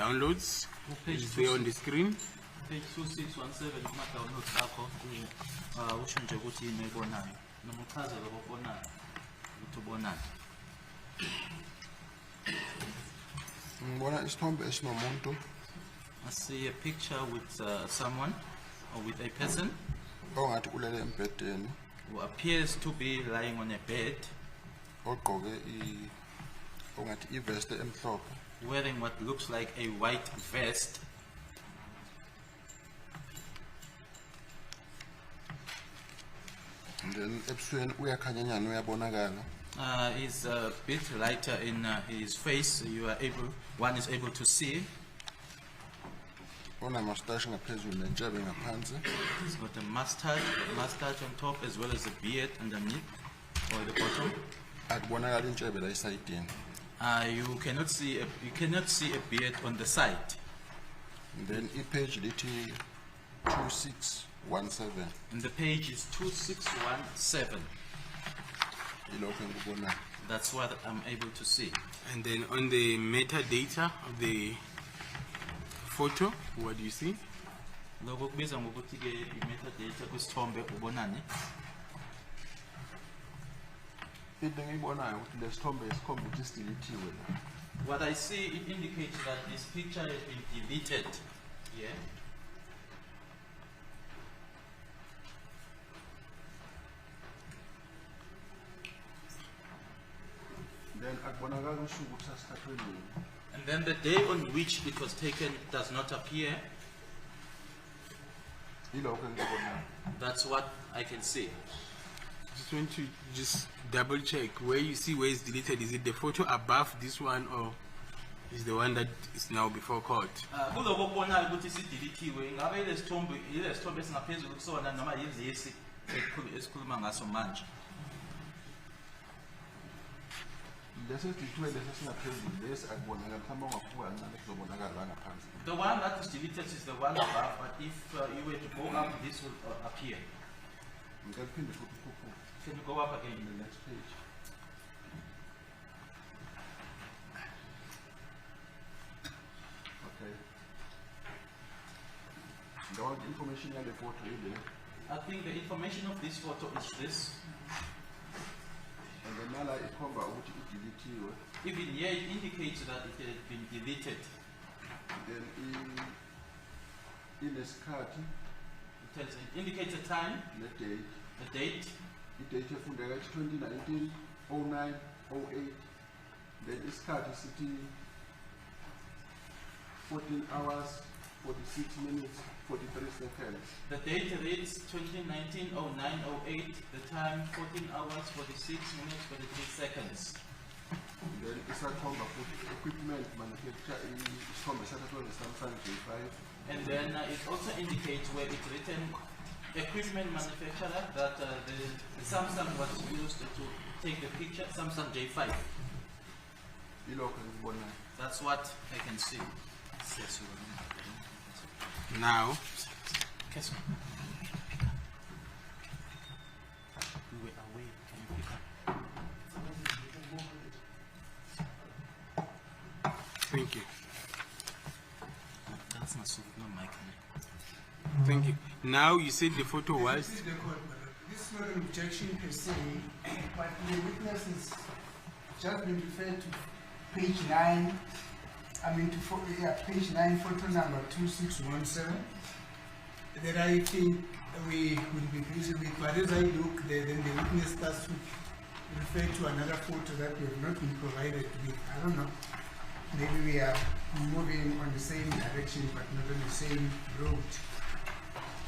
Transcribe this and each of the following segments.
downloads. Page Is there on the screen? Page 2617 kuma-downloads akho usho nje ukuthi yini ebonayo noma uchazele obonayo ukuthi ubonani. Ngibona isithombe esinomuntu I see a picture with someone or with a person ongathi ulele embhedeni who appears to be lying on a bed ogqoke ongathi ivest emhlophe wearing what looks like a white vest. and then ebusweni uyakhanyanyana uyabonakala. He's a bit lighter in his face. One is able to see. Onamastashi ngaphezulu nentshebe ngaphansi. He's got a mustache on top as well as a beard underneath or the bottom. Akubonakala intshebe la esayidini. You cannot see a beard on the side. And then ipage lithi 2617. And the page is 2617. Ilokho engikubonayo. That's what I'm able to see. And then on the metadata of the photo, what do you see? Lokho kubiza ngokuthi ke i-metadata kwisithombe ubonani. Into engiyibonayo ukuthi lesithombe esikhomba ukuthi sideletiwe la. What I see, it indicates that this picture has been deleted. Yeah. Then akubonakala usuku ukuthi sasithathwe nini. And then the day on which it was taken does not appear. Ilokho engikubonayo. That's what I can see. Just want to double check where you see where it's deleted. Is it the photo above this one or is the one that is now before court? Kuloko kubonayo ukuthi sideletiwe ngabe ilesithombe esingaphezulu kusona noma yilesi esikhuluma ngaso manje. Lesi sidilithiwe lesi esingaphezulu lesi akubonakala mhlawumbe ungakhuphuka kancane kuzobonakala la ngaphansi. The one that is deleted is the one above, but if you were to go up, this will appear. Ngicela uphinde futhi ukhuphuke. Can you go up again in the next page? Okay. Ngibona information yale photo ile. I think the information of this photo is this. And then nala ikhomba ukuthi ideletiwe. Even here it indicates that it has been deleted. Then inesikhathi It indicates a time, ne-date. a date. I-date efundeka ithi 2019 09 08. Then isikhathi sithi 14 hours 46 minutes 43 seconds. The date reads 2019-09-08. The time 14 hours 46 minutes 43 seconds. Then isakhomba futhi equipment manufacture isithombe sathathwa nge-Samsung J5. And then it also indicates where it's written equipment manufacturer that the Samsung was used to take the picture, Samsung J5. Ilokho engikubonayo. That's what I can see. Now, We were away. Can you pick up? thank you. That's not so, no mic. Thank you. Now you said the photo was. This is not an objection per se, but the witness has just been referred to page 9. Page 9, photo number 2617. That I think we will be busy with. But as I look there, then the witness starts to refer to another photo that we have not been provided with. I don't know. Maybe we are moving on the same direction, but not on the same road.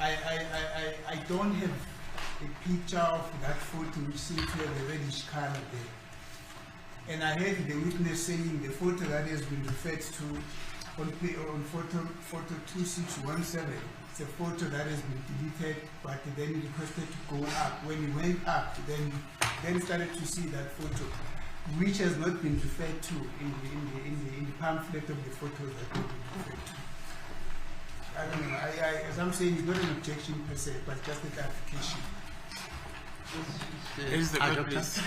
I don't have a picture of that photo which seems to have a reddish color there. And I heard the witness saying the photo that has been referred to on photo 2617, it's a photo that has been deleted, but then he requested to go up. When he went up, then started to see that photo, which has not been referred to in the pamphlet of the photos that have been referred to. I don't know. As I'm saying, it's not an objection per se, but just a clarification. Here's the court, please.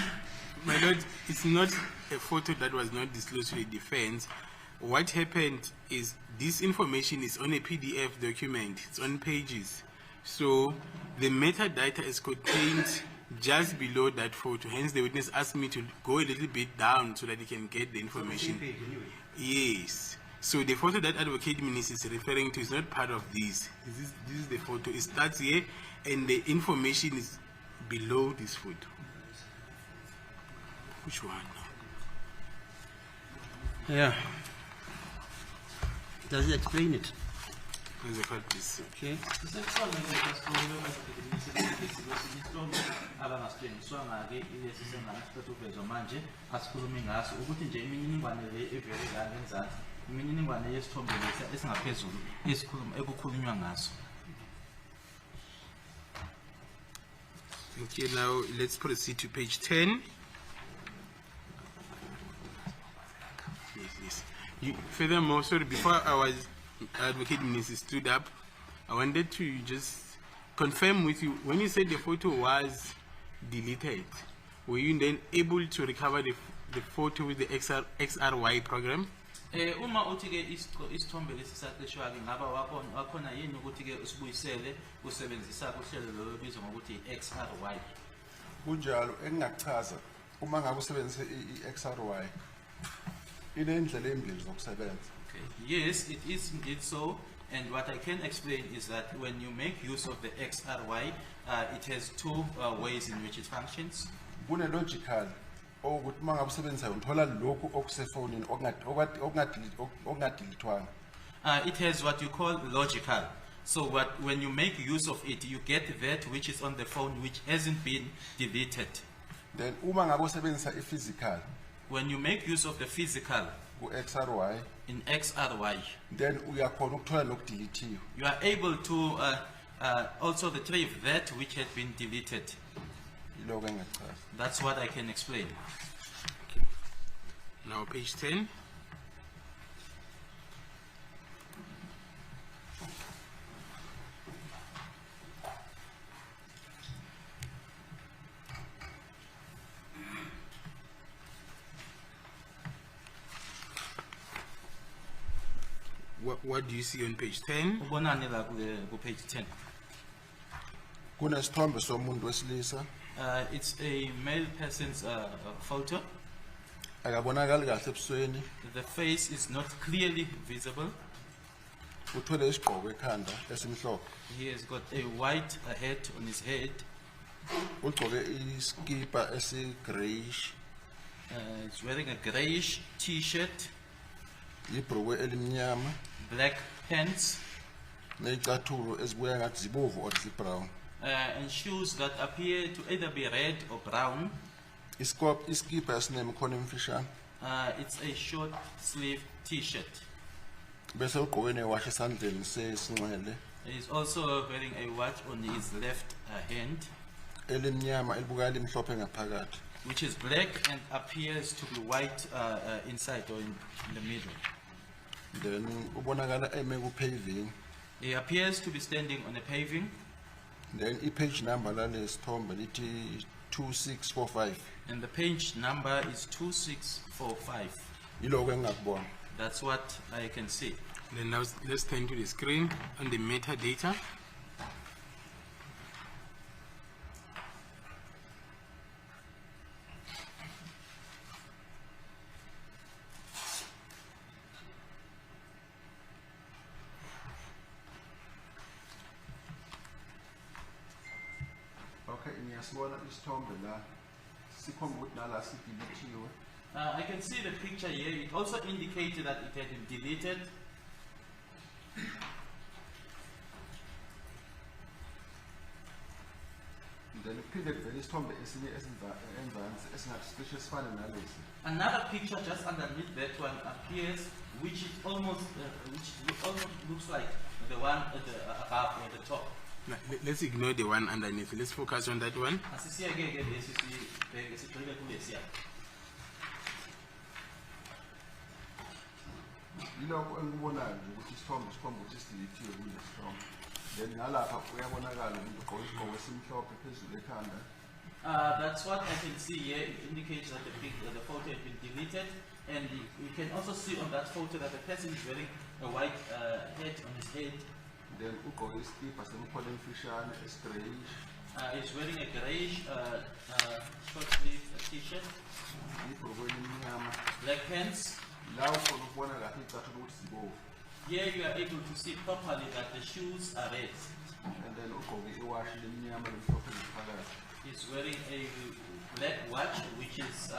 My lord, it's not a photo that was not disclosed to the defense, what happened is this information is on a PDF document. It's on pages. So the metadata is contained just below that photo. Hence, the witness asked me to go a little bit down so that he can get the information. Yes. So the photo that Advocate Minister is referring to is not part of this. This is the photo. It starts here, and the information is below this photo. Which one? Yeah. Does it explain it? There's a card, please. Okay. abangasithengiswanga-ke ilesi sengasithatha uvezwa manje asikhulume ngaso ukuthi nje imininingwane le evele la ngenzansi imininingwane yesithombe lesi esingaphezulu ekukhulunywa ngaso. Okay, now let's proceed to page 10. Yes. Furthermore, sorry, before our Advocate Minister stood up, I wanted to just confirm with you, when you said the photo was deleted, were you then able to recover the photo with the XRY program? Uma uthi-ke isithombe lesi saqeshwa-ke ngaba wakhona yini ukuthi-ke usibuyisele usebenzisa uhlelo lo obizwa ngokuthi i-XRY? Kunjalo engingachaza uma ngabe usebenzise i-XRY inendlela embili zokusebenza. Okay. Yes, it is indeed so. And what I can explain is that when you make use of the XRY, it has two ways in which it functions. Kune logical ukuthi uma ngabe usebenzisa uthola lokhu okusefonini okungadilithwanga. It has what you call logical. So when you make use of it, you get that which is on the phone which hasn't been deleted. Then uma ngabe usebenzisa i-physical When you make use of the physical ku-XRY, in XRY, then uyakhona ukuthola lokudelithiwe. you are able to also retrieve that which had been deleted. Yiloko engingachaza. That's what I can explain. Now page 10. What do you see on page 10? Ubonani la ku page 10. Kunesithombe somuntu wesilisa It's a male person's photo. akabonakali kahle ebusweni, The face is not clearly visible. uthwele isigqoko ekhanda esimhlophe, He has got a white hat on his head. ugcoke iskipa esigrayish, He's wearing a grayish t-shirt, ibhruku elimnyama black pants, nezicathulo ezibuya ngathi zibovu or zibrown. and shoes that appear to either be red or brown. Iskipa esinemikhono emfishane, It's a short sleeve t-shirt. bese ugqoke newashi esandleni sesinxele He's also wearing a watch on his left hand, elimnyama elibuka limhlophe ngaphakathi. which is black and appears to be white inside or in the middle. Then ubonakala eme ku-paving. He appears to be standing on a paving, Then i-page number lalesithombe lithi 2645. and the page number is 2645. Yiloko engingakubona. That's what I can see. Then now let's turn to the screen on the metadata. Okay, ngiyasibona isithombe la. Sikhomba ukuthi nala sidelithiwe. I can see the picture here. It also indicated that it had been deleted. Then iphinde kuvela isithombe esinye enzansi esingathi cishe sifane nalesi. Another picture just underneath that one appears, which almost looks like the one at the above or the top. Now, let's ignore the one underneath. Let's focus on that one. Asisiyeke-ke lesi sibheke sigxile kulesiya. Yiloko engikubonayo nje ukuthi isithombe sikhomba ukuthi sidelithiwe kulesi sithombe. Then nalapha uyabonakala umuntu ugqoke isigqoko esimhlophe phezulu ekhanda. That's what I can see here. It indicates that the photo had been deleted, And you can also see on that photo that the person is wearing a white hat on his head. Then ugqoke isikipa semikhono emfishane esigrayish. He's wearing a grayish short sleeve t-shirt, Ibhruku elimnyama. black pants. La ukhona ukubona kahle icathulo ukuthi zibovu. Here you are able to see properly that the shoes are red. And then ugqoke iwashi lemnyama lemhlophe ngaphakathi. He's wearing a black watch which is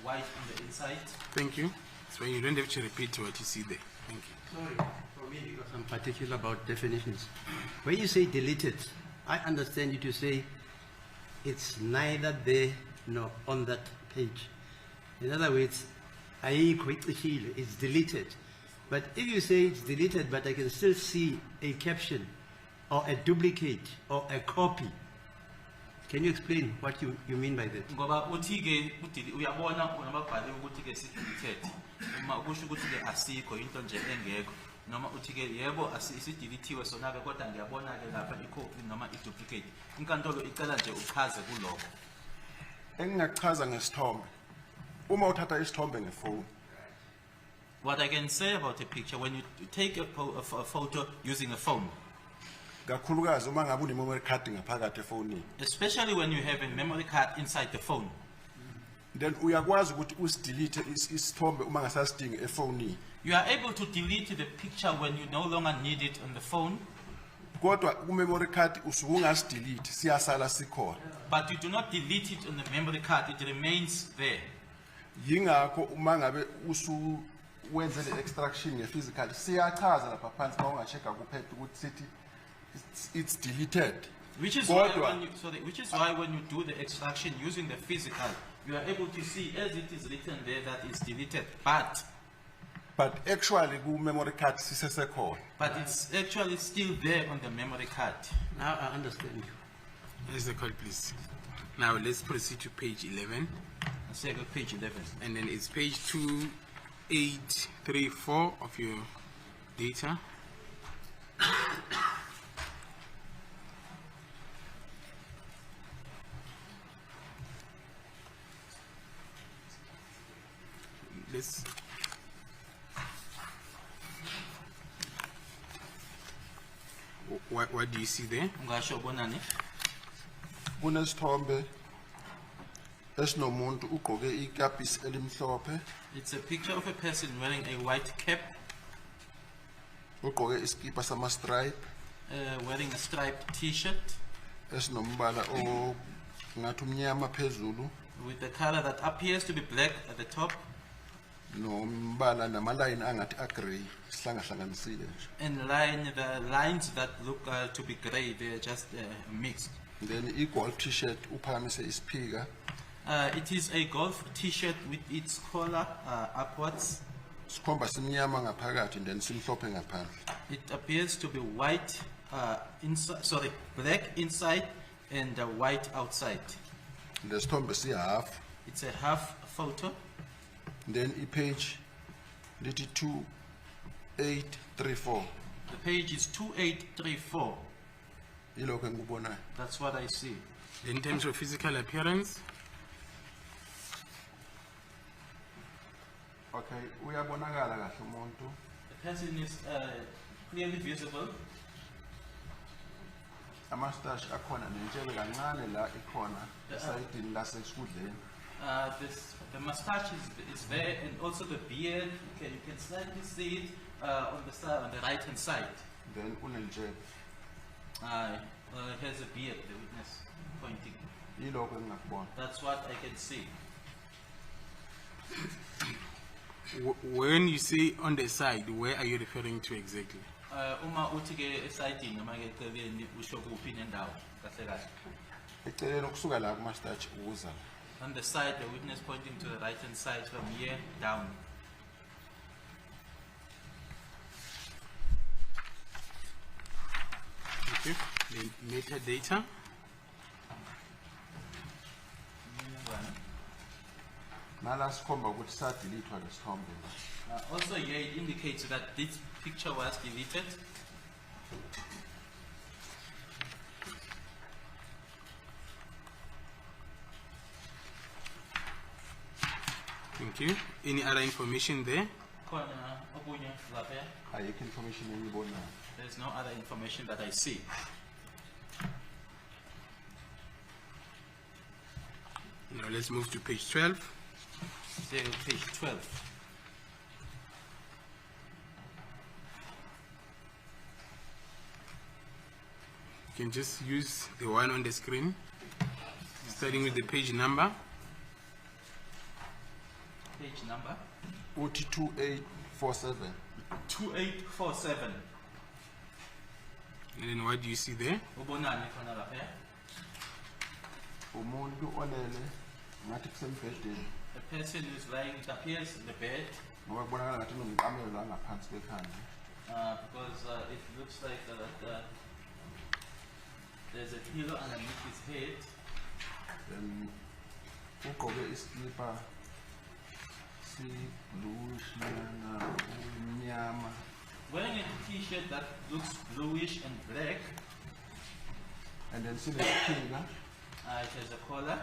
white on the inside. Thank you. So you don't have to repeat what you see there. Thank you. Sorry, for me, because I'm particular about definitions. When you say deleted, I understand you to say it's neither there nor on that page. In other words, it's deleted. But if you say it's deleted, but I can still see a caption or a duplicate or a copy, can you explain what you mean by that? Ngoba uthi ke uyabona unababhali ukuthi ke si-deleted. Uma ukusho ukuthi ke asikho into nje engekho. Noma uthi ke yebo isideletiwe sona ke kodwa ngiyabona ke lapha i-copy noma i-duplicate. Inkantolo icela nje uchaze kuloko. Engingachaza ngesithombe. Uma uthatha isithombe ngefoni, What I can say about a picture, when you take a photo using a phone, kakhulukazi uma ngabe une-memory card ngaphakathi efonini, especially when you have a memory card inside the phone, then uyakwazi ukuthi usidelete isithombe uma ngasasidingi efonini. you are able to delete the picture when you no longer need it on the phone, Kodwa ku-memory card usuke ungasidelete, siyasala sikhona. but you do not delete it on the memory card, it remains there. Yingakho uma ngabe usuwenze le extraction nge-physical, siyachaza lapha phansi uma ungachecka kuphepha ukuthi sithi it's deleted. Which is why Kodwa- when you do the extraction using the physical, you are able to see as it is written there that it's deleted, But actually ku-memory card sisesekhona. but it's actually still there on the memory card. Now I understand you. Here's the call, please. Now let's proceed to page 11. Let's take a page 11. And then it's page 2834 of your data. Let's what do you see there? Ungasho bonani? Kunesithombe esinomuntu ugqoke ikapisi elimhlophe, It's a picture of a person wearing a white cap, ugqoke isikipa sama-stripe wearing a striped t-shirt esinombala ngathi umnyama phezulu with the color that appears to be black at the top nombala namalayini angathi agrey sihlangahlanganisile nje. and the lines that look to be gray, they're just mixed. Then i-golf t-shirt uphakamise isiphika, It is a golf t-shirt with its collar upwards. sikhomba simnyama ngaphakathi then simhlophe ngaphandle. It appears to be white black inside and white outside. Lesithombe sihalf, It's a half photo. then ipage lithi 2834. The page is 2834. Yilokho engikubonayo. That's what I see. In terms of physical appearance, Okay, uyabonakala kahle umuntu. The person is clearly visible. Amastash akhona nentshebe kancane la ikhona esayidini lasekudleni. The mustache is there, and also the beard. You can slightly see it on the side, on the right hand side. Then unentshebe. Here's a beard, the witness pointing. Yilokho engingakubona. That's what I can see. when you say on the side, where are you referring to exactly? Uma uthi ke esayidini noma ke eceleni usho kuphi nendawo kahle kahle. Eceleni ukusuka la kumastash ukuza la. On the side, the witness pointing to the right hand side from here down. Okay. The metadata. Nala sikhomba ukuthi sadilithwa lesithombe. Also here it indicates that this picture was deleted. Thank you. Any other information there? Khona okunye lapha. ayikho information engiyibonayo. There's no other information that I see. Now let's move to page 12. Still page 12. You can just use the one on the screen, starting with the page number. Page number Uthi 2847. 2847. And then what do you see there? Ubonani khona lapha? Umuntu olele ngathi kusembhedeni A person is lying, it appears in the bed, ngoba kubonakala ngathi unomqamelo la ngaphansi kwekhanda. because it looks like there's a pillow underneath his head. Then ugqoke iskipa si-bluish nyana umnyama. Wearing a t-shirt that looks bluish and black, And then sinesiphika it has a collar,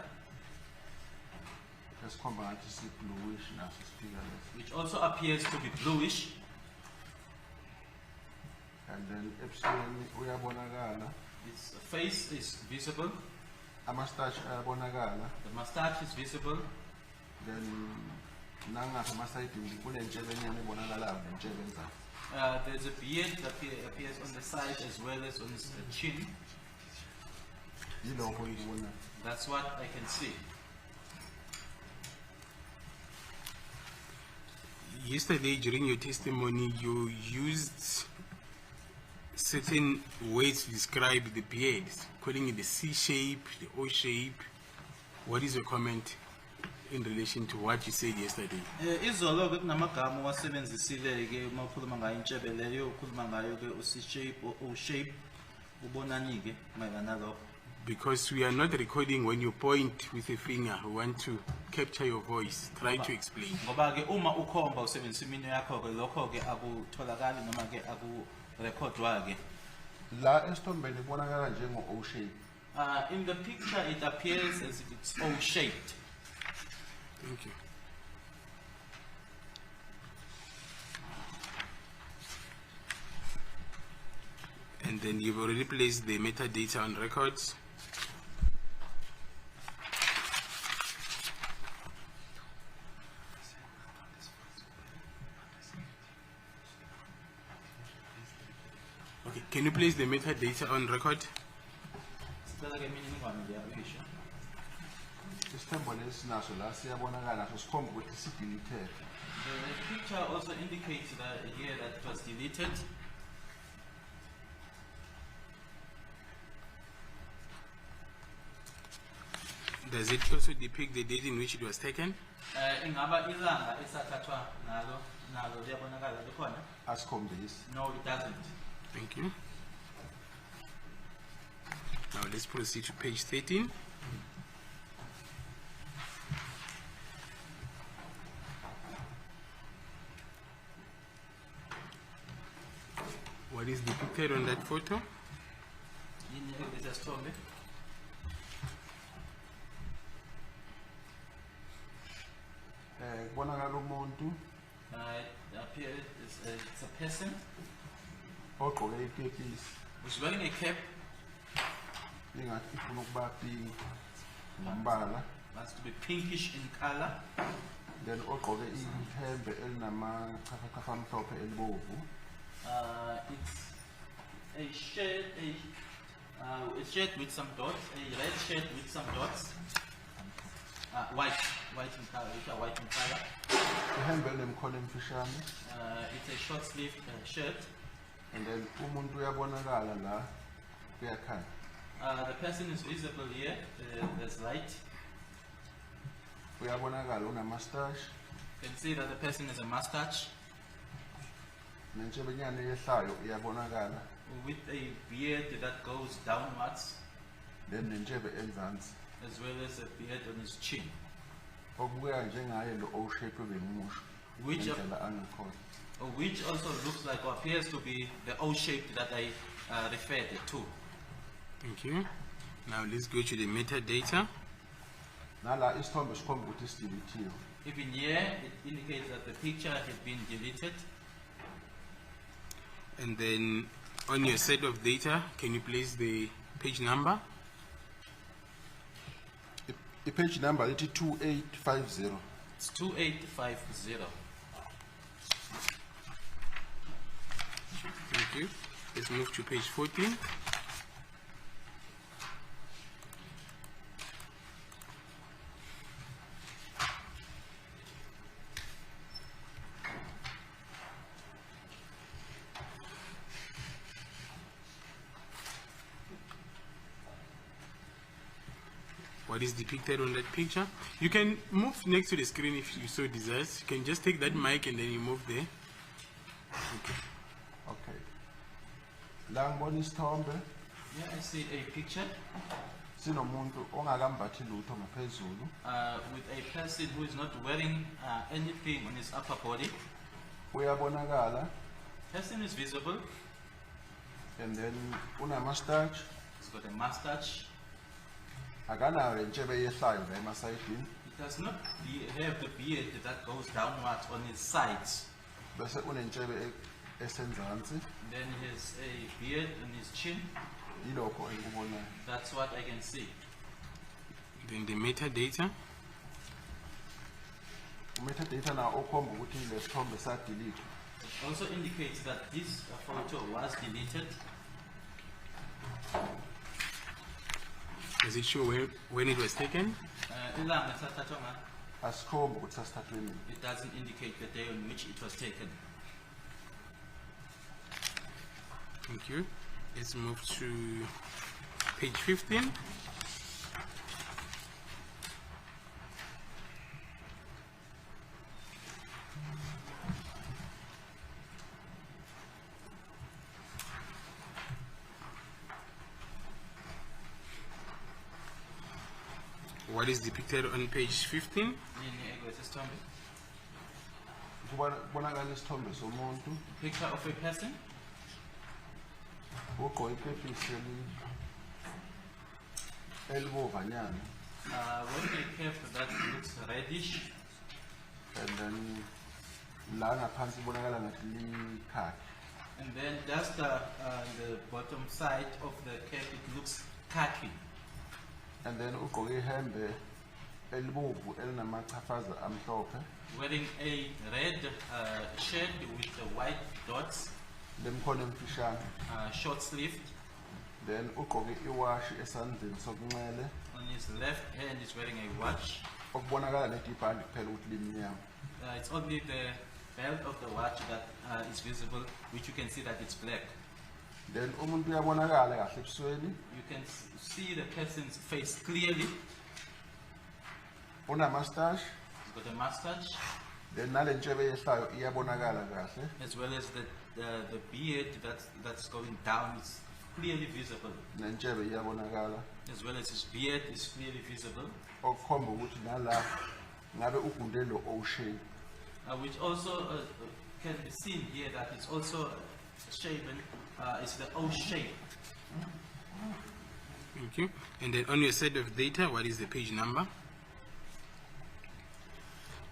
esikhomba ngathi si-bluish naso isiphika lesi. which also appears to be bluish. And then ebusweni uyabonakala, Its face is visible, amastash ayabonakala. the mustache is visible, Then nangapha emasayidini kunentshebe enyama ebonakalayo nentshebe enzalo. there's a beard that appears on the side as well as on his chin. Yilokho engikubonayo. That's what I can see. Yesterday during your testimony, you used certain words to describe the beard, calling it the C shape, the O shape. What is your comment in relation to what you said yesterday? Izolo ke kunamagama wasebenzisile ke uma ukhuluma ngayo intshebe leyo ukhuluma ngayo ke u-C shape o shape ubonani ke mayelana nalokho. Because we are not recording when you point with a finger. We want to capture your voice. Try to explain. Ngoba ke uma ukhomba usebenzisa iminwe yakho ke lokho ke akutholakali noma ke akurekhodwa ke. La esithombeni kubonakala njengo O shape. In the picture it appears as if it's O-shaped. Thank you. And then you've already placed the metadata on records. Okay, can you place the metadata on record? Sicela ke imininingwane leya uyisho. Isithombo lesi naso la siyabonakala naso sikhomba ukuthi si-deleted. The picture also indicates that here that it was deleted. Does it also depict the date in which it was taken? Ingaba ilanga esathathwa nalo liyabonakala likhona? Asikhombisi. No, it doesn't. Thank you. Now let's proceed to page 13. What is depicted on that photo? Yini lesa sithombe? Kubonakala umuntu It appears it's a person ogqoke ikepisi who's wearing a cap, ingathi ifuna ukuba pink ngombala. wants to be pinkish in color. Then ogqoke ihembe elinamachafachafa amhlophe elibovu. It's a shirt with some dots, a red shirt with some dots. White in color, it's a white in color. Ihembe enemkhono emfishane. It's a short sleeve shirt. And then umuntu uyabonakala la kuyakhanya. The person is visible here, there's light. Uyabonakala unamastash You can see that the person has a mustache nentshebe enyane eyehlayo iyabonakala. with a beard that goes downwards, Then nentshebe enzansi as well as a beard on his chin, okubuya njengaye lo O shape ebengimusho. Which- Ngendlela angakhona. which also looks like or appears to be the O-shape that I referred to. Thank you. Now let's go to the metadata. Nala isithombe sikhomba ukuthi sideletiwe. Even here, it indicates that the picture had been deleted. And then on your set of data, can you place the page number? The page number is 2850. It's 2850. Thank you. Let's move to page 14. What is depicted on that picture? You can move next to the screen if you so desire. You can just take that mic and then you move there. Okay. Okay. La ngibona isithombe Here I see a picture sinomuntu ongakambathi lutho ngaphezulu. with a person who is not wearing anything on his upper body. Uyabonakala Person is visible. and then unamastache. He's got a mustache. Akanayo lentshebe yehlayo la emasayidini. He does not have the beard that goes downwards on his sides. Bese unentshebe esenzansi. Then he has a beard on his chin. Yilokho engikubonayo. That's what I can see. Then the metadata. Metadata na okhomba ukuthi lesithombe sadelete. It also indicates that this photo was deleted. Does it show when it was taken? Ilanga lithathathwa nga- Asikhomba ukuthi sasithathwe nini. It doesn't indicate the day on which it was taken. Thank you. Let's move to page 15. What is depicted on page 15? Nini ekwesithombe? Kubonakala isithombe somuntu Picture of a person ogqoke ikepisi elibovanyana wearing a cap that looks reddish, and then la ngaphansi ibonakala ngathi likhakhi. and then just the bottom side of the cap, it looks khaki. And then ugqoke ihembe elibovu elinamachafaza amhlophe Wearing a red shirt with the white dots, lemkhono emfishane. short sleeved. Then ugqoke iwashi esandleni sokunxele On his left hand, he's wearing a watch. okubonakala leti ibhandi kuphela ukuthi limnyama. It's only the belt of the watch that is visible, which you can see that it's black. Then umuntu uyabonakala kahle ebusweni, You can see the person's face clearly. unamastache, He's got a mustache, then nale ntshebe yehlayo iyabonakala kahle. as well as the beard that's going down is clearly visible, Nentshebe iyabonakala as well as his beard is clearly visible, okukhomba ukuthi nala ngabe ugunde lo O-shape. which also can be seen here that it's also shaven, it's the O shape. Thank you. And then on your set of data, what is the page number?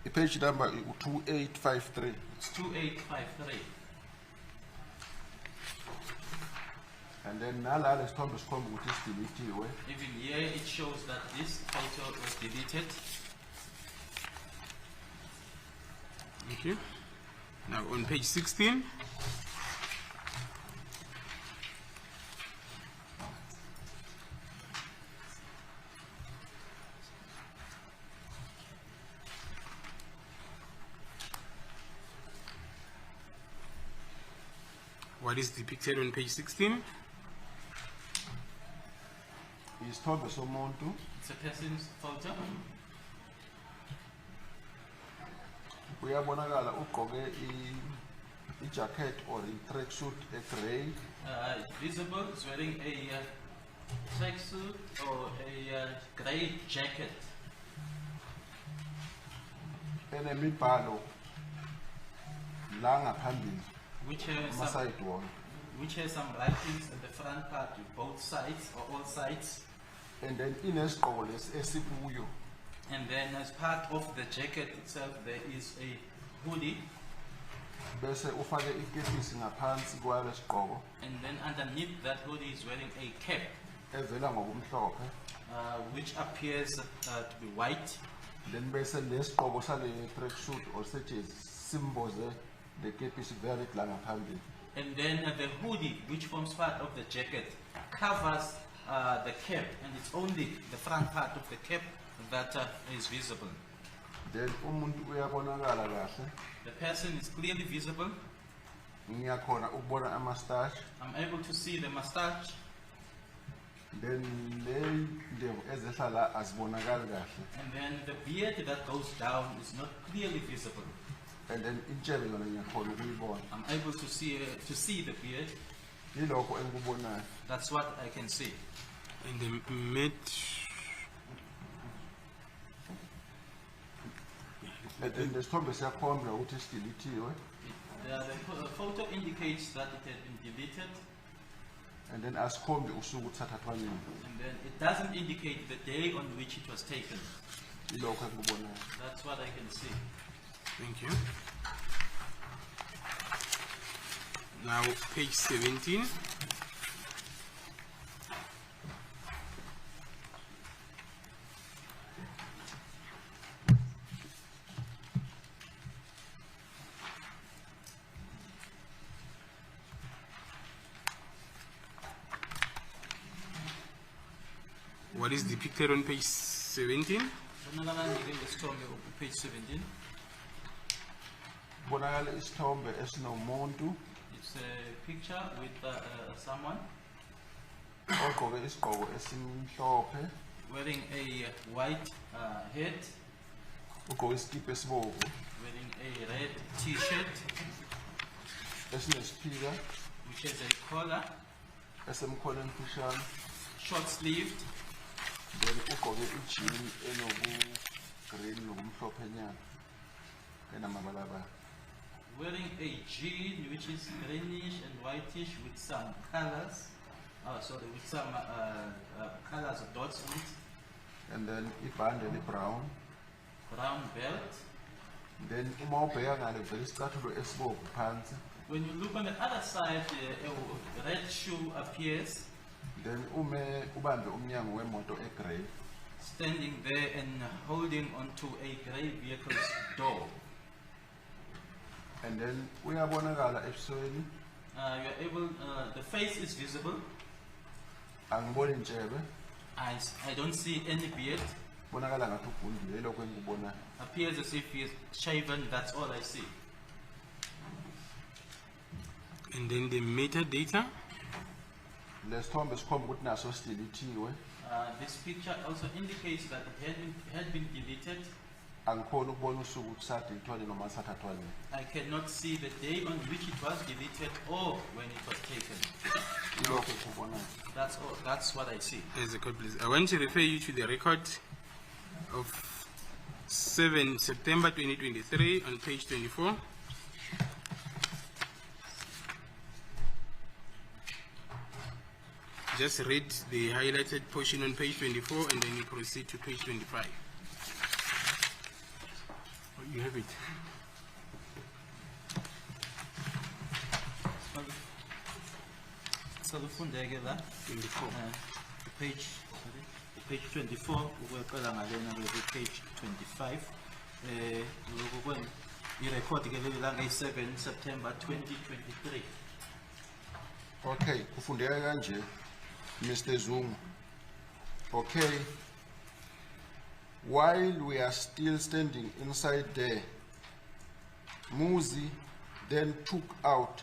The page number is 2853. It's 2853. And then nala lesithombe sikhomba ukuthi sideletiwe. Even here it shows that this photo was deleted. Thank you. Now on page 16. What is depicted on page 16? Isithombe somuntu It's a person's photo. uyabonakala ugqoke i-jacket or i-tracksuit e-grey It's visible. It's wearing a tracksuit or a grey jacket, enemibhalo la ngaphambili which has some, ama-side wall. which has some writings at the front part, both sides or all sides. And then inesigqoko lesi esikuyo And then as part of the jacket itself, there is a hoodie. bese ufake ikepisi ngaphansi kwalesigqoko And then underneath that hoodie is wearing a cap, evela ngokumhlophe, which appears to be white. then bese lesigqoko sale tracksuit or sejezi simboze le kepisi very la ngaphambili. And then the hoodie, which forms part of the jacket, covers the cap, and it's only the front part of the cap that is visible. Then umuntu uyabonakala kahle, The person is clearly visible. ngiyakhona ukubona ama-stash, I'm able to see the mustache, then le ndevu ezehla la azibonakali kahle, and then the beard that goes down is not clearly visible. and then intshebe yona ngiyakhona ukuyibona. I'm able to see the beard. Yilokho engikubonayo. That's what I can see. And the met. And then lesithombe siyakhomba ukuthi sideletiwe, The photo indicates that it has been deleted, and then asikhombi usuku kuthathwa nini. and then it doesn't indicate the day on which it was taken. Yilokho engikubonayo. That's what I can see. Thank you. Now, page 17. What is depicted on page 17? Page 17. Kubonakala isithombe esinomuntu It's a picture with someone ogqoke isigqoko esimhlophe, wearing a white hat, ugqoke isikipha esibomvu wearing a red t-shirt, esinesipika which has a collar, esemkhono emfishane, short-sleeved, then ugqoke ijini enobu-green nokumhlophenyana enamabalabala. wearing a jean which is greenish and whitish with some colors, with some colors of dots on it, And then ibhande li-brown. brown belt. Then uma ubheka ngale vele isicathulo esibomvu phansi. When you look on the other side, a red shoe appears Then ubambe umnyango wemoto egrey. standing there and holding onto a grey vehicle's door. And then uyabonakala ebusweni, You're able, the face is visible. angiboni intshebe, I don't see any beard. bonakala ngathi ugundile, yilokho engikubonayo. Appears as if he is shaven, that's all I see. And then the metadata. Lesithombe sikhomba ukuthi naso sideletiwe, This picture also indicates that it had been deleted. angikhona ukubona usuku kusadelethwa nini noma sathathwa nini. I cannot see the day on which it was deleted or when it was taken. Yilokho engikubonayo. That's all. That's what I see. As a code, please. I want to refer you to the record of 7 September 2023 on page 24. Just read the highlighted portion on page 24 and then you proceed to page 25. Oh, you have it. So the phone there, 24. Page 24, ukwaqala ngalena ke page 25. Lokho irecord ke leli la nge-7 September 2023. Okay, kufundeka kanje, Mr. Zungu. Okay, while we are still standing inside there, Muzi then took out,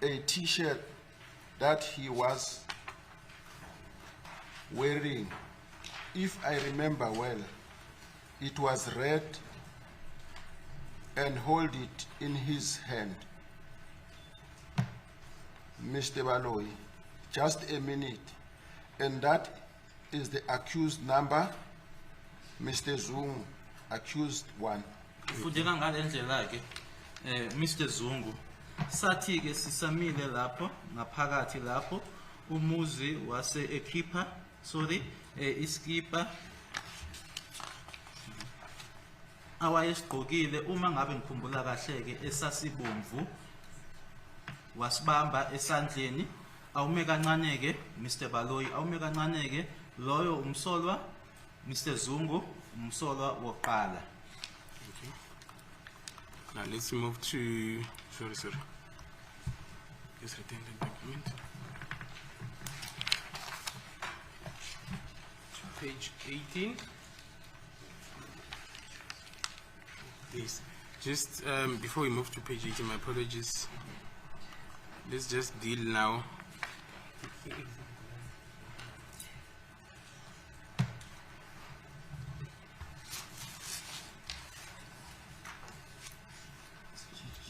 a t-shirt that he was wearing. If I remember well, it was red and hold it in his hand. Mr. Baloyi, just a minute. And that is the accused number, Mr. Zungu, accused one. Ufundeka ngalendlela ke Mr. Zungu sathi ke sisamile lapho ngaphakathi lapho umuzi wase ekhipha iskipa awayesigqokile uma ngabe ngikhumbula kahle ke esasibomvu wasibamba esandleni awume kancane ke Mr Baloyi awume kancane ke loyo umsolwa Mr Zungu umsolwa woqala. Now let's move to, sorry. Let's return the document. To page 18. Please, just before we move to page 18, my apologies. Let's just deal now.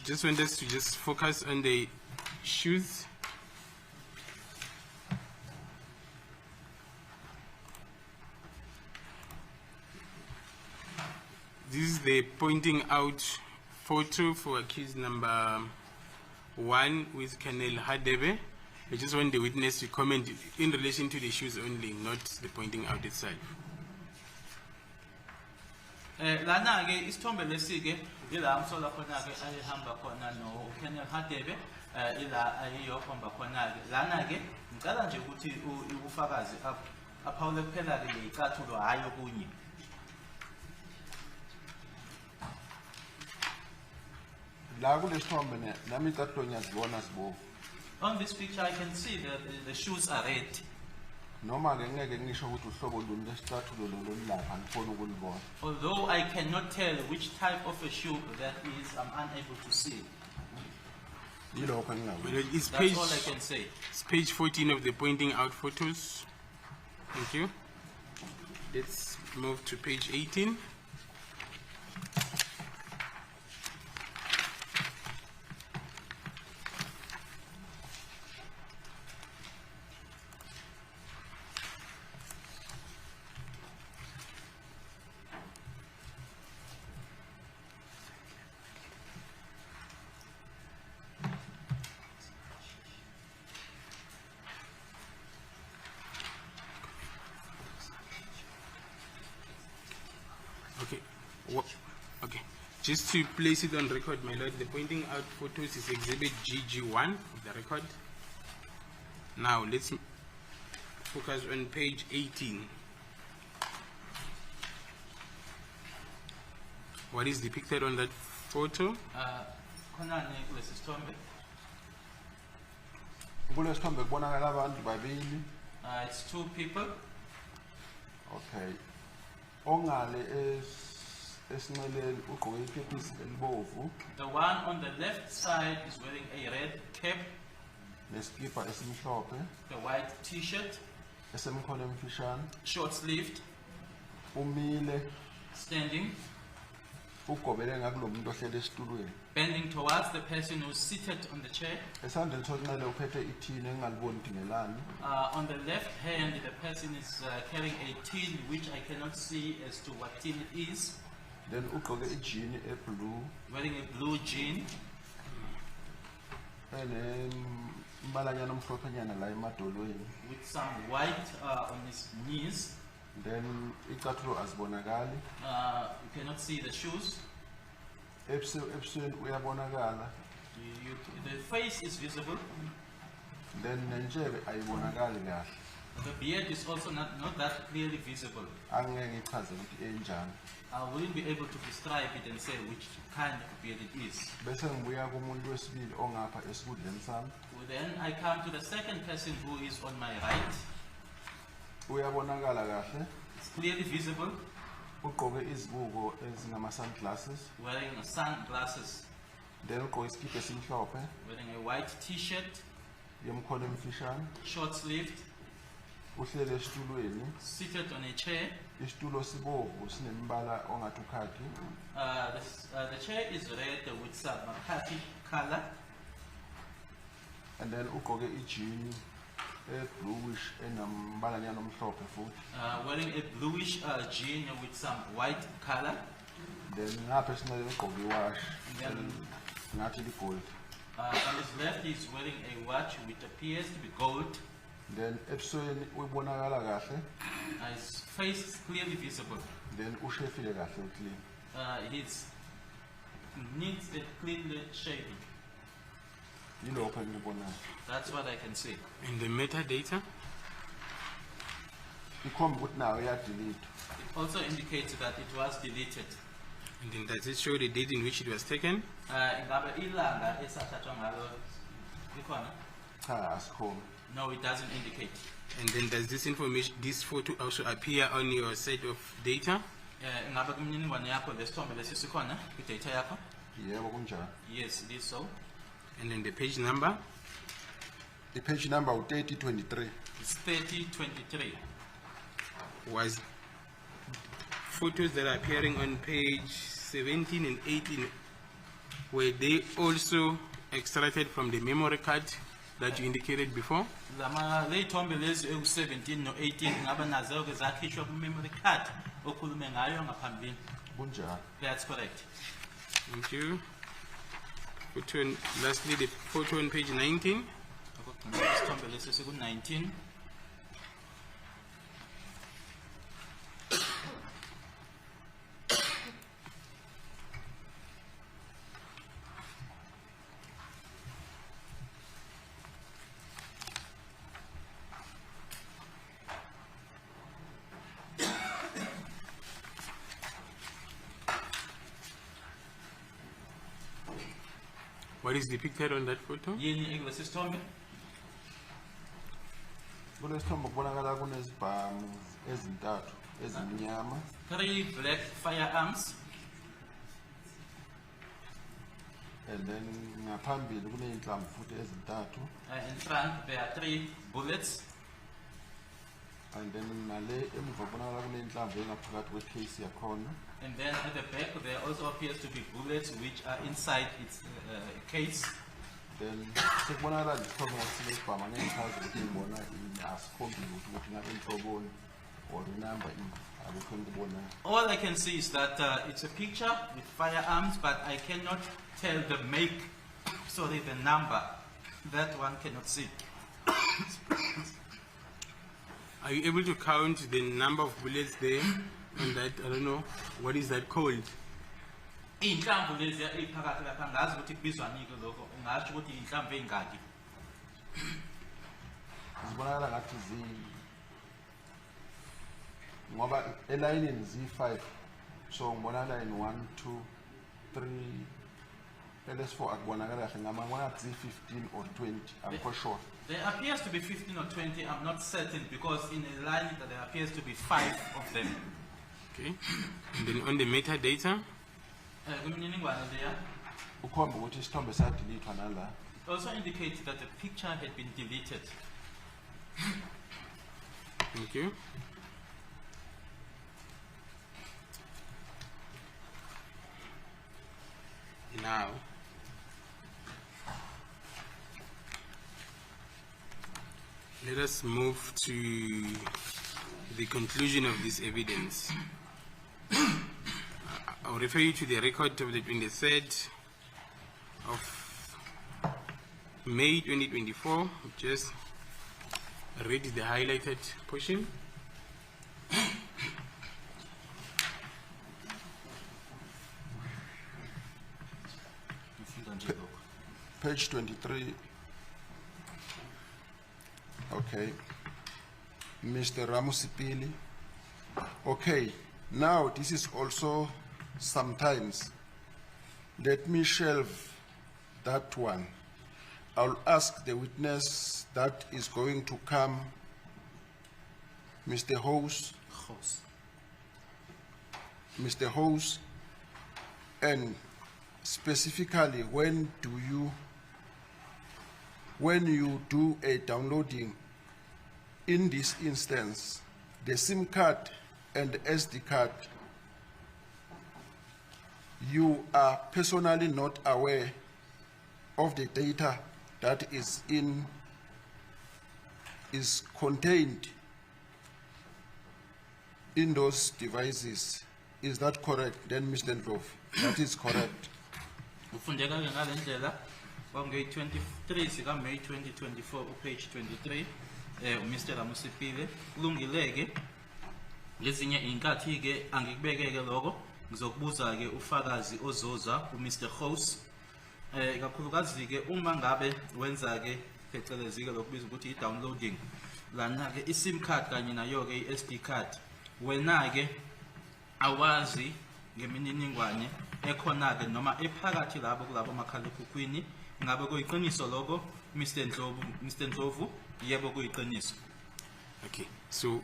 Just want us to just focus on the shoes. This is the pointing out photo for accused number 1 with Colonel Hadebe. I just want the witness to comment in relation to the shoes only, not the pointing out itself. Lana ke isithombe lesike ila amsola khona ke ayihamba khona no Colonel Hadebe ila ayiyohamba khona ke lana ke ngicela nje ukuthi ubufakazi aphawule kuphela ke icathulo hayi okunye. La kulesithombe nami icathulo ngiyazibona sibovu. On this picture I can see that the shoes are red. Noma ke ngeke ngisho ukuthi uhlobo luni lesicathulo lolu lapha ngifuna ukulibona. Although I cannot tell which type of a shoe that is, I'm unable to see. Yilokho engingakwenza. Well, it's That's all I can say. It's page 14 of the pointing out photos. Thank you. Let's move to page 18. Okay. Just to place it on record, my lord, the pointing out photos is exhibit GG1 of the record. Now let's focus on page 18. What is depicted on that photo? Khona ne kulesi sithombe. Kulesithombe kubonakala abantu babili. It's two people. Okay. Ongale esinceleni ugqoke ikepisi elibovu The one on the left side is wearing a red cap, nesikipa esimhlophe the white t-shirt, esemkhono emfishane short-sleeved, umile standing, ugobele ngakulo muntu ohlele esitulweni bending towards the person who's seated on the chair. esandleni sokunxele uphethe ithini engaliboni dingelani On the left hand, the person is carrying a tin which I cannot see as to what tin it is, then ugqoke ijini eblue wearing a blue jean, enembalanyana omhlophenyana la emadolweni with some white on his knees. then icathulo azibonakali You cannot see the shoes. ebusweni uyabonakala The face is visible. then nenjebe ayibonakali kahle The beard is also not that clearly visible. angeke ngichaze ukuthi enjani I wouldn't be able to describe it and say which kind of beard it is. bese ngibuya kumuntu wesibili ongapha esikudleni sami Well, then I come to the second person who is on my right. uyabonakala kahle It's clearly visible, ugqoke izibuko ezingama-sunglasses wearing sunglasses, then ugqoke isikipha esimhlophe wearing a white t-shirt, yomkhono emfishane short-sleeved, uhlele esitulweni seated on a chair. isitulo sibovu sinembala ongathi ukhakhi The chair is red with some khaki color, and then ugqoke ijini ebluish enambalanyana omhlophe futhi wearing a bluish jean with some white color. then ngapha esinceleni ugqoke iwash Then- ngathi ligold On his left, he's wearing a watch which appears to be gold. Then ebusweni uyibonakala kahle, His face is clearly visible. then ushefile kahle uclean. He's neat and cleanly shaven. Yilokho engikubonayo. That's what I can see. And the metadata? Ikhomba ukuthi nayo iyadelete. It also indicates that it was deleted. And then does it show the date in which it was taken? Ingabe ilanga esathathwa ngalo likhona? Cha, asikhombi. No, it doesn't indicate. And then does this information, this photo also appear on your set of data? Ingabe kumniningwane yakho lesithombe lesi sikhona kwi-data yakho? Yebo kunjalo. Yes, it is so. And then the page number? The page number u-3023. It's 3023. Was photos that are appearing on page 17 and 18, were they also extracted from the memory card that you indicated before? Ley'thombe lezi eku-17 no-18 ingabe nazo-ke zakhishwa ku-memory card okhulume ngayo ngaphambilini. Kunjalo. That's correct. Thank you. Lastly, the photo on page 19. Isithombe lesi siku-19. What is depicted on that photo? Yini ekulesi sithombe? Kulesithombe kubonakala kunezibhamu ezintathu ezimnyama. 3 black firearms. And then ngaphambili kuney'nhlamvu futhi ezintathu. In front there are 3 bullets. And then nale emuva kubonakala kuney'nhlamvu engaphakathi kwecase yakhona. And then at the back there also appears to be bullets which are inside its case. Then sekubonakala nje isithombe ngokuthi lesibhamu angeke ngichaze ukuthi ngibona ini, asikhombile ukuthi ngabe inhloboni or inamba ini, akukho engikubonayo. All I can see is that it's a picture with firearms, but I cannot tell the make, sorry, the number. That one cannot see. Are you able to count the number of bullets there on that? I don't know. What is that called? Iy'nhlamvu lezi ey'phakathi lapha ngazi ukuthi kubizwanike lokho. Ungasho ukuthi iy'nhlamvu ey'ngaki? Zibonakala ngathi ngoba elayinini zi-5, so ngibona line 1, 2, 3, LS4 akubonakala kahle, ngibona ngathi zi-15 or 20, akukho sure. There appears to be 15 or 20, I'm not certain, because in a line that there appears to be 5 of them. Okay. And then on the metadata, Kumniningwane there, Ukhomba ukuthi isithombe sadilithwa nala. it also indicates that the picture had been deleted. thank you. Now, let us move to the conclusion of this evidence. I'll refer you to the record of the 23rd of May 2024. Just read the highlighted portion. Page 23. Okay. Mr. Ramusipili. Okay. Now this is also sometimes. Let me shelve that one. I'll ask the witness that is going to come, Mr. House, Mr. House, and specifically when you do a downloading, in this instance, the SIM card and the SD card, you are personally not aware of the data that is contained in those devices. Is that correct? Then, Mr. Ndlovu, that is correct. Ufundeka-ke ngale ndlela, kwange-23 sika-May 2024, page 23, Mr. Ramusipile kulungileke lezinye inkathi ke angikubekeke lokho ngizokubuza ke ufakazi ozoza uMr. Gous kakhulukazi ke uma ngabe wenza ke phecelezi ke lokubizwa ukuthi i-downloading lana ke i-SIM card kanye nayo ke i-SD card wena ke awazi ngemininingwane ekhona ke noma ephakathi labo kulabo makhalekhukhwini ngabe kuyiqiniso lokho Mr. Ndlovu yebo kuyiqiniso. Okay, so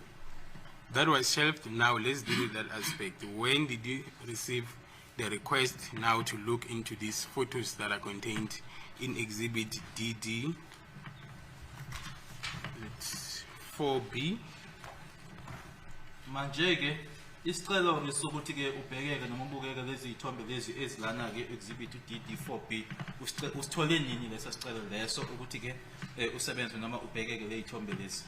that was shelved. Now let's deal with that aspect. When did you receive the request now to look into these photos that are contained in Exhibit DD? It's 4B. Manje ke isicelo ke sokuthi ke ubhekeke noma ubukeke lezi ithombe lezi ezilana ke Exhibit DD4B usithole nini leso sicelo leso ukuthi ke usebenze noma ubhekeke le ithombe lezi?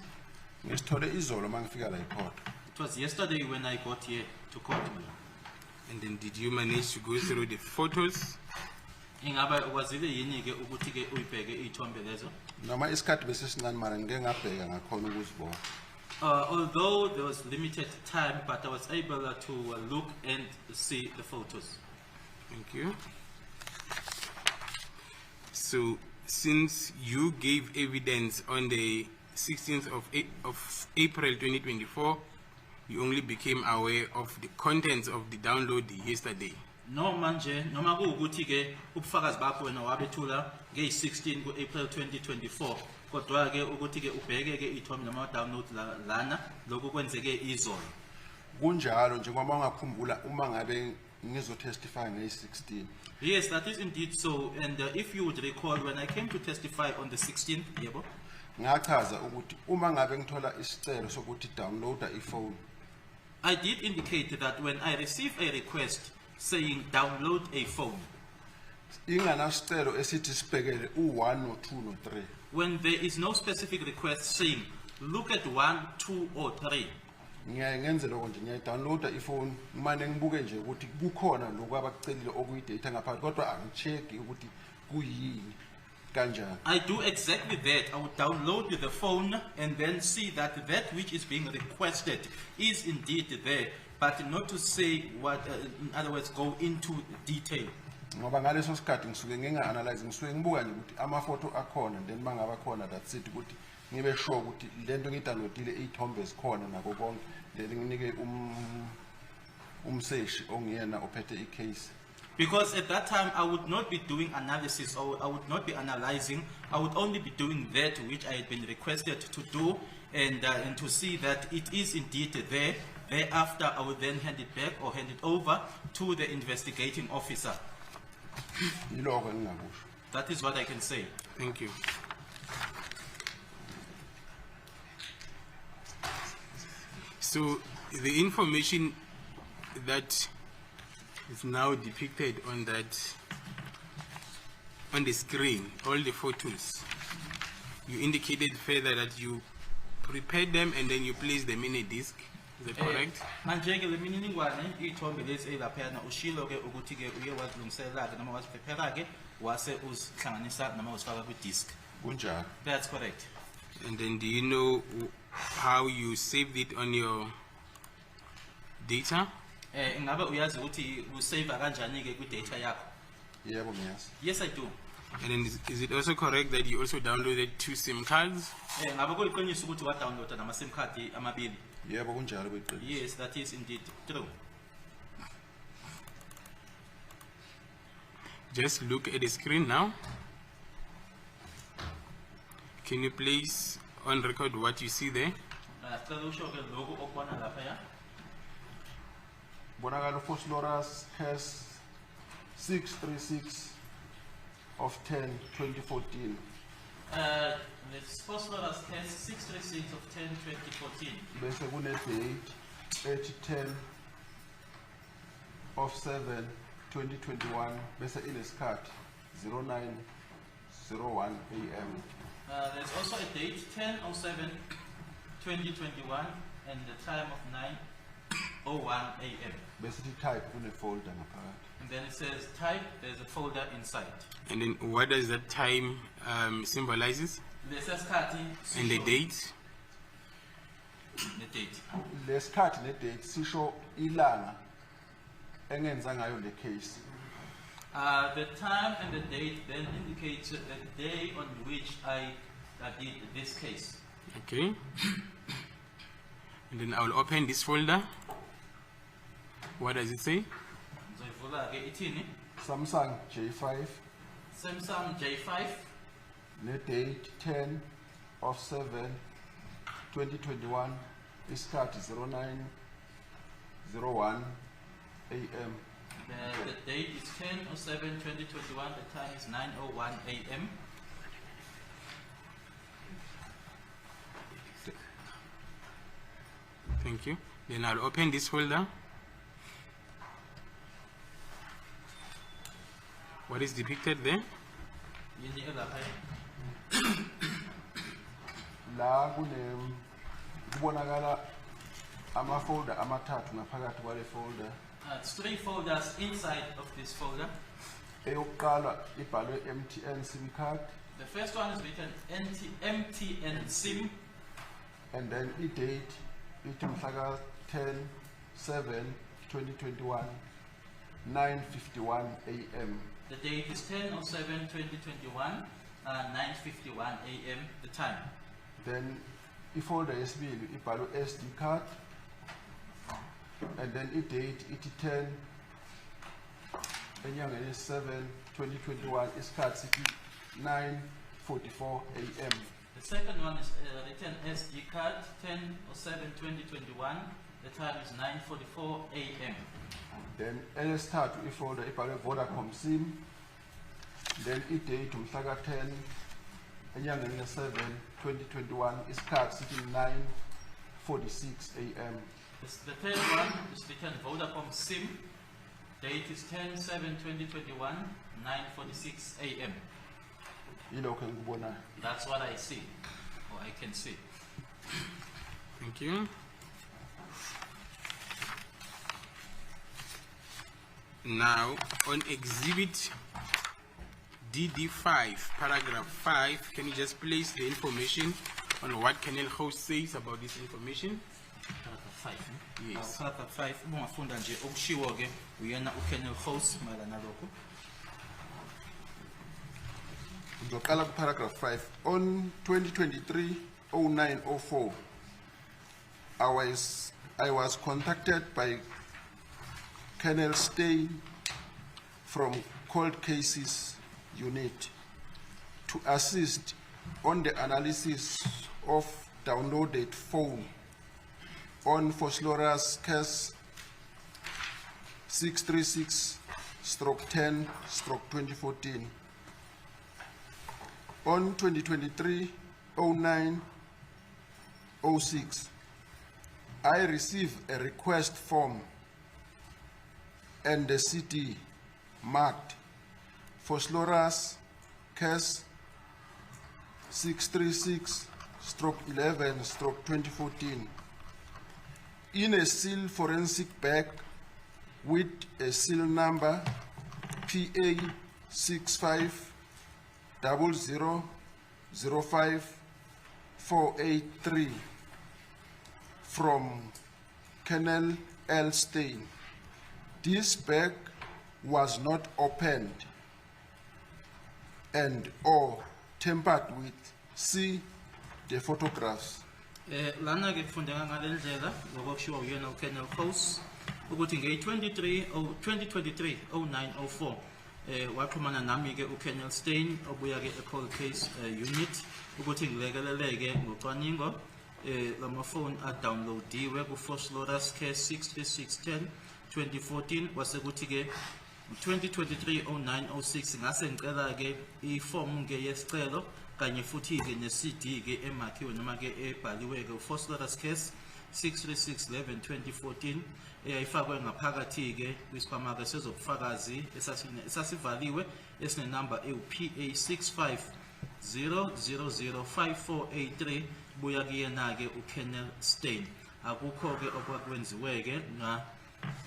Ngisithole izolo mangifika la ePort. It was yesterday when I got here to court. And then did you manage to go through the photos? Ingaba ukwazile yini ke ukuthi ke uyibheke ithombe lezo? Noma isikhathi bese sincane mara ngeke ngabheka ngakhona ukuzibona. Although there was limited time, but I was able to look and see the photos. Thank you. So, since you gave evidence on the 16th of April 2024, you only became aware of the contents of the download yesterday. No manje, noma kuukuthi ke ubufakazi bakho wena wabethula nge-16 ku-April 2024. Kodwa ke ukuthi ke ubheke ke ithombe noma download lana lokho kwenzeke izolo. Kunjalo njengoba ungakhumbula uma ngabe ngizotestify nge-16. Yes, that is indeed so. And if you would recall, when I came to testify on the 16th, yebo, Ngachaza ukuthi uma ngabe ngithola isicelo sokuthi downloada iphone. I did indicate that when I receive a request saying download a phone, Inganasicelo esithi sibhekele u1 no2 no3. when there is no specific request saying look at 1, 2, or 3, Ngiyaye ngenze lokho nje ngiyadownloada iphone manje ngibuke nje ukuthi kukhona lokho abakucelile okuyidata ngaphakathi kodwa angicheki ukuthi kuyini kanjani. I do exactly that. I would download the phone and then see that that which is being requested is indeed there, but not to say what, in other words, go into detail. Ngoba ngaleso sikhathi ngisuke nginga-analyze ngisuke ngibuka nje ukuthi ama-photo akhona then mangaba khona that's it ukuthi ngibe sure ukuthi lento ngidownloadile iy'thombe zikhona nako konke then nginike umseshi ongiyena ophethe icase. Because at that time I would not be doing analysis or I would not be analyzing. I would only be doing that which I had been requested to do and to see that it is indeed there. Thereafter I would then hand it back or hand it over to the investigating officer. Yilokho engingakusho. That is what I can say. Thank you. So, the information that is now depicted on the screen, all the photos, you indicated further that you prepared them and then you placed them in a disk. Is that correct? Manje ke lemininingwane ithombe lezi elaphana ushilo ke ukuthi ke uye wazilungiselela ke noma waziprepare ke wase uzihlanganisa noma uzifaka ku disk. Kunjalo. That's correct. And then do you know how you saved it on your data? Ingabe uyazi ukuthi usave kanjani ke ku data yakho? Yebo ngiyazi. Yes, I do. And then is it also correct that you also downloaded 2 SIM cards? Ngabe kuyiqiniso ukuthi wa download nama SIM card amabili? Yebo kunjalo kweqiniso. Yes, that is indeed true. Just look at the screen now. Can you please on record what you see there? Cela usho ke lokho okubona lapha ya. Bonakala Phosphorus has 636 of 10 2014. This phosphorus has 636 of 10 2014. Bese kune date ethi 10 of 7 2021 bese inesikhathi 09:01 AM. There's also a date 10/07/2021 and the time of 9:01 AM. Bese ithi type kune folder ngaphakathi. And then it says type, there's a folder inside. And then what does that time symbolizes? Lesa sikhathi And the sisho- date? ne-date. Lesikhathi ne-date sisho ilanga engenza ngayo le case. The time and the date then indicates the day on which I did this case. Okay. And then I will open this folder. What does it say? Ngizoyivula-ke ithini? Samsung J5, Samsung J5, ne-date 10/7/2021, isikhathi 09:01 a.m. the date is 10/07/2021, the time is 9:01 a.m. Thank you. Then I'll open this folder. What is depicted there? Yini elapha? La kubonakala ama-folder amathathu ngaphakathi kwale folder. It's 3 folders inside of this folder. Eyokuqala ibhalwe MTN SIM card, The first one is written MTN SIM, and then i-date ithi mhla 10/7/2021, 9:51 a.m. the date is 10/07/2021, 9:51 a.m. the time. Then i-folder yesibili ibhalwe SD card, and then i-date ithi 10/7/2021, isikhathi sithi 9:44 a.m. The second one is written SD card, 10/07/2021, the time is 9:44 a.m. Then elesithathu i-folder ibhalwe Vodacom SIM, then i-date umhla 10/7/2021, isikhathi sithi 9:46 a.m. The third one is written Vodacom SIM, date is 10/7/2021, 9:46 a.m. Yilokho engikubonayo. That's what I see, or I can see. Thank you. Now, on exhibit DD5, paragraph 5, can you just place the information on what Colonel Host says about this information? Paragraph 5. Yes. Paragraph 5. Ungafunda nje okushiwo-ke uyena uKenneth Host mayelana nalokho. Ngizoqala ku-paragraph 5. On 2023-09-04, I was contacted by Colonel Stein from Cold Cases Unit to assist on the analysis of downloaded phone on Foslorus case 636/10/2014. On 2023-09-06, I received a request form and the CD marked Foslorus case 636/11/2014 in a seal forensic bag with a seal number PA 650005-483 from Colonel L. Stein. This bag was not opened and or tampered with. See the photographs. Lana ke kufundeka ngalendlela ngokushiwo uyena uKenneth Host ukuthi nge-2023-09-04 waxhumana nami ke uKenneth Stein obuya ke e-Cold Case Unit ukuthi ngilekeleleke ngocwaningo lamafoni adownloadiwe ku-Foslorus case 636/10/2014 wasekuthi ke 2023-09-06 ngase ngicela ke ifomu ke yesicelo kanye futhi ke ne-CD ke emakhiwe noma ke ebhaliwe ke u-Foslorus case 636/11/2014 eyayifakwe ngaphakathi ke kwisikhwama ke sezobufakazi esasivaliwe esinenamba ewu-PA 650005-483 buya kuyena ke uKenneth Stein. Akukho ke okwakwenziwe ke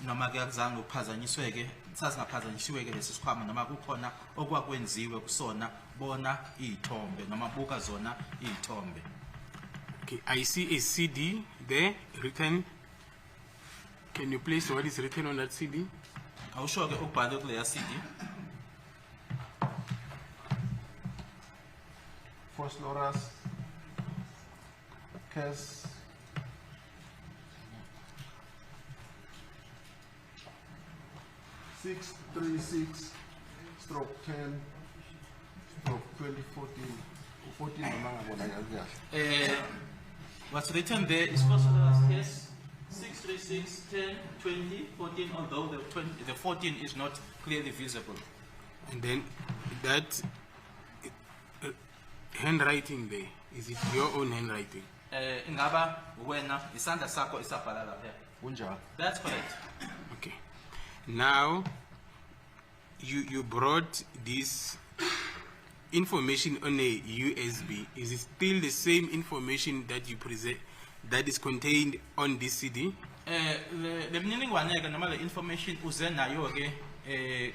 noma ke akuzange uphazanyiswe ke sasingaphazanyisiwe ke lesi sikhwama noma kukhona okwakwenziwe kusona bona izithombe noma buka zona izithombe. Okay, I see a CD there written. Can you place what is written on that CD? awusho ke ukubhale kuleya CD Phosphorus, Cas, (636) stroke 10 stroke 2014. 14 noma ngabonakala kahle. what's written there is phosphorus case 636 10 20 14, although the 14 is not clearly visible. And then that handwriting there, is it your own handwriting? Ingaba wena isandla sakho isabhala lapha. Kunjalo. That's correct. Okay. Now, you brought this information on a USB. Is it still the same information that you present, that is contained on this CD? Le mniningwane ke noma le information uze nayo ke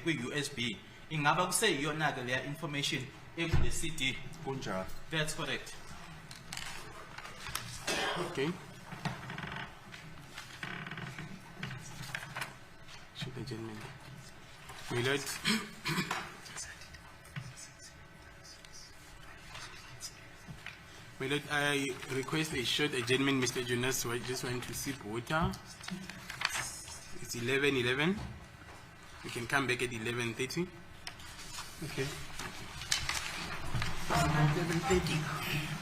kwi USB ingaba kuseyiyona ke le information ekule CD. Kunjalo. That's correct. Okay. Shoot the gentleman. My lord. My lord, I request a short adjournment, Mr. Jonas, so I just want to sip water. It's 11:11. We can come back at 11:30. Okay. 11:30.